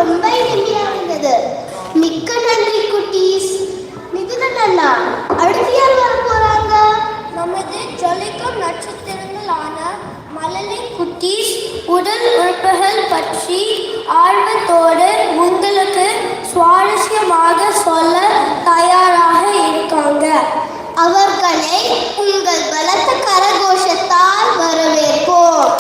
ரொம்ப இனிமையா இருந்தது. மிக்க நன்றி குட்டீஸ். மிதுன் அண்ணா, அடுத்து யார் வர போறாங்க? நமது ஜொலிக்கும் நட்சத்திரங்களான மழலை குட்டீஸ் உடல் உறுப்புகள் பற்றி ஆர்வத்தோடு உங்களுக்கு சுவாரஸ்யமாக சொல்ல தயாராக இருக்காங்க. அவர்களை உங்கள் பலத்த கரகோஷத்தால் வரவேற்போம்.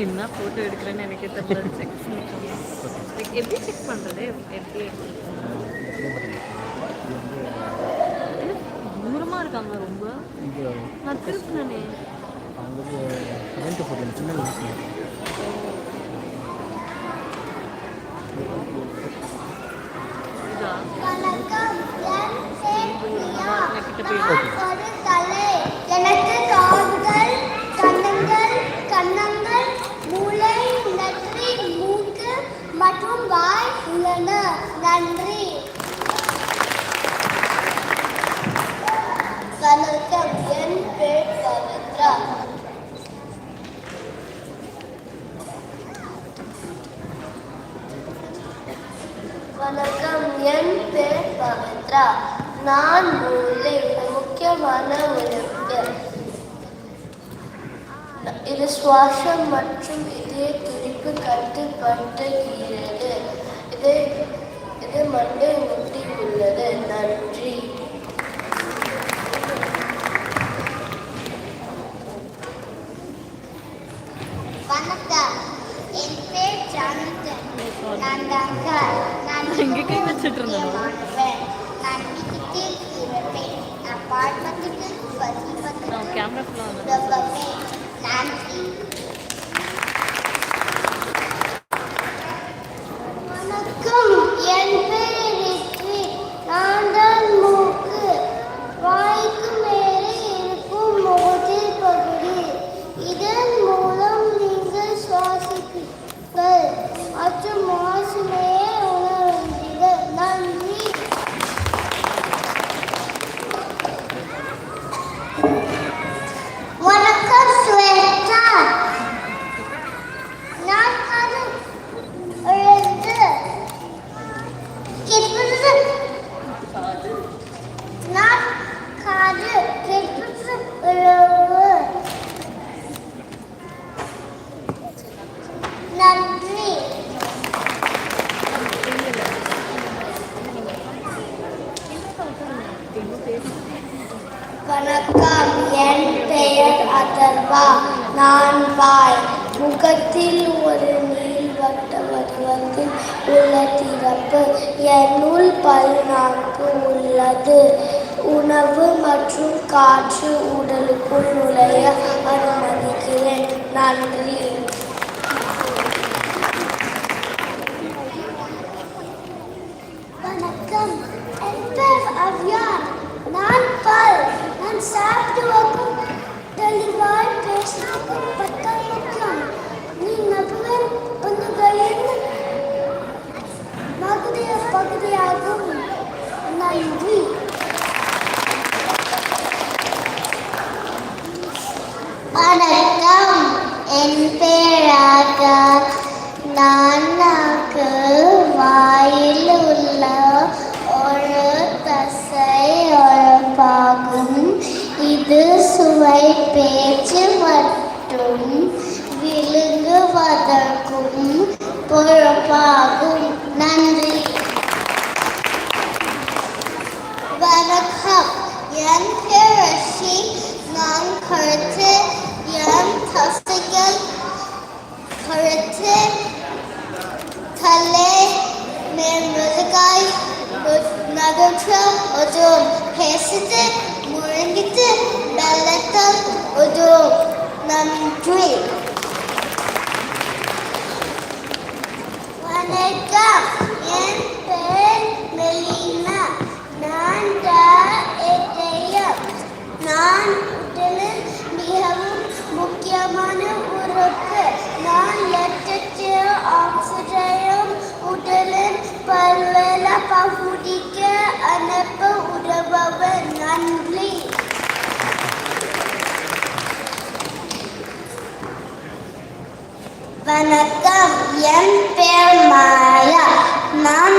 என்ன ஃபோட்டோ எடுக்கிறேன்னு எனக்கே தெரியல. எப்படி செக் பண்ணுறது? எப்படி தூரமாக இருக்காங்க ரொம்ப. நான் திருப்பினே எனக்கு காதுகள், கன்னங்கள், கன்னங்கள், மூளை, நெற்றி, மூக்கு மற்றும் வாய் உள்ளன. நன்றி. வணக்கம், என் பேர் பவித்ரா. வணக்கம், என் பேர் பவித்ரா. நான் மூளை முக்கியமான உறுப்பு. இது சுவாசம் மற்றும் இதய துடிப்பு கட்டுப்படுத்துகிறது. இது மண்டை முட்டி உள்ளது. நன்றி. வணக்கம், என் பேர் ஜானகன். நான் டாக்டர். நான் எங்கே வச்சுட்டு இருந்தேன். நான் வீட்டில் இருப்பேன். நான் பார்ப்பதற்கு பதிப்பதற்கு கேமரா ரொம்பவே நன்றி. வணக்கம், என் பேர் ரித்வி. நான் தான் மூக்கு. வாய்க்கு மேலே இருக்கும் முகத்தை பகுதி. இதன் மூலம் நீங்கள் சுவாசிப்பீர்கள் மற்றும் வாசனையை உணர்வீர்கள். நன்றி. வணக்கம், ஸ்வேதா. நான் காது எழுந்து கேட்பது. நான் காது கேட்பது உழவு. நன்றி. வணக்கம், என் பெயர் அதர்வா. நான் வாய். முகத்தில் ஒரு நீள்வட்ட வடிவத்தில் உள்ள திறப்பு. என்னுள் பல்நாக்கு உள்ளது. உணவு மற்றும் காற்று உடலுக்குள் நுழைய அனுமதிக்கிறேன். நன்றி. வணக்கம், என் பேர் அவ்யான். நான் பல். நான் சாப்பிடுவதற்கும் தெளிவாய் பேசுவதற்கும் பற்கள் முக்கியம். நீ நபுவன் பந்துகளின் பகுதியாகும். நன்றி. வணக்கம், என் பேர் ராகா. நான் நாக்கு வாயில் உள்ள ஒரு தசை உறுப்பாகும். இது சுவை, பேச்சு மற்றும் விழுங்குவதற்கும் பொறுப்பாகும். நன்றி. வணக்கம், என் பேர் ரஷி. நான் கருத்து. என் தசைகள் கருத்து, தலை நன்றி. வணக்கம், என் பெயர் மெலினா. நான் இதயம். நான் உடலில் மிகவும் முக்கியமான உறுப்பு. நான் லட்சத்தில் ஆக்சிஜன் உடலின் பல்வேறு பகுதிக்கு அனுப்ப உதவுவேன். நன்றி. வணக்கம், என் பெயர் மாயா. நான்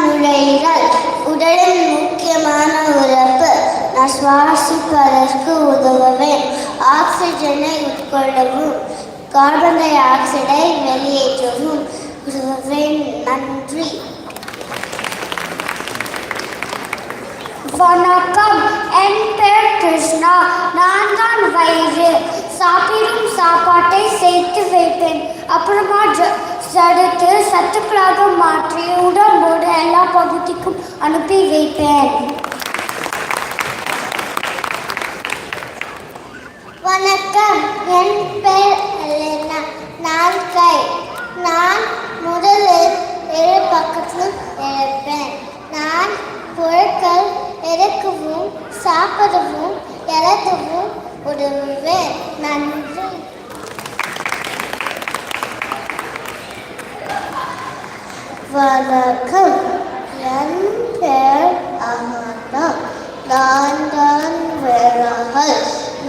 நுரையீரல், உடலின் முக்கியமான உறுப்பு. நான் சுவாசிப்பதற்கு உதவுவேன். ஆக்சிஜனை உட்கொள்ளவும் கார்பன் டை ஆக்சைடை வெளியேற்றவும் உதவுவேன். நன்றி. வணக்கம், என் பெயர் கிருஷ்ணா. நான் தான் வயிறு. சாப்பிடும் சாப்பாட்டை சேர்த்து வைப்பேன். அப்புறமா சடுத்து சத்துக்களாக மாற்றி உடம்போடு எல்லா பகுதிக்கும் அனுப்பி வைப்பேன். வணக்கம், என் பெயர் எலெனா. நான் கை. நான் முதலில் இரு பக்கத்திலும் இருப்பேன். நான் பொருட்கள் எடுக்கவும் சாப்பிடவும் எழுதவும் உதவுவேன். நன்றி. வணக்கம், என் பெயர் அமர்னா. நான் விரகள்.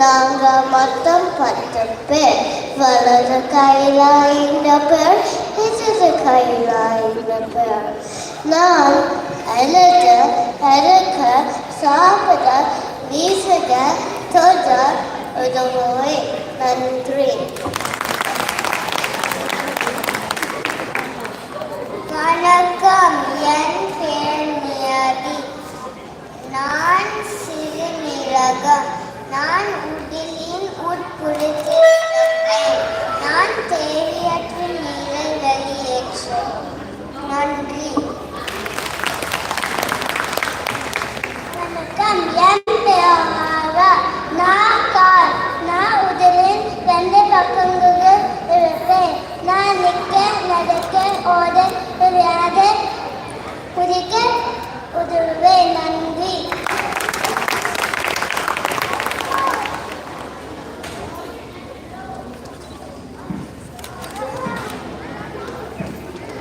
நாங்கள் மொத்தம் 10 பேர். வலது கையில் 5 பேர், இடது கையில் 5 பேர். நான் எழுத, எடுக்க, சாப்பிட, வீசுக, தொட உதவுவேன். நன்றி.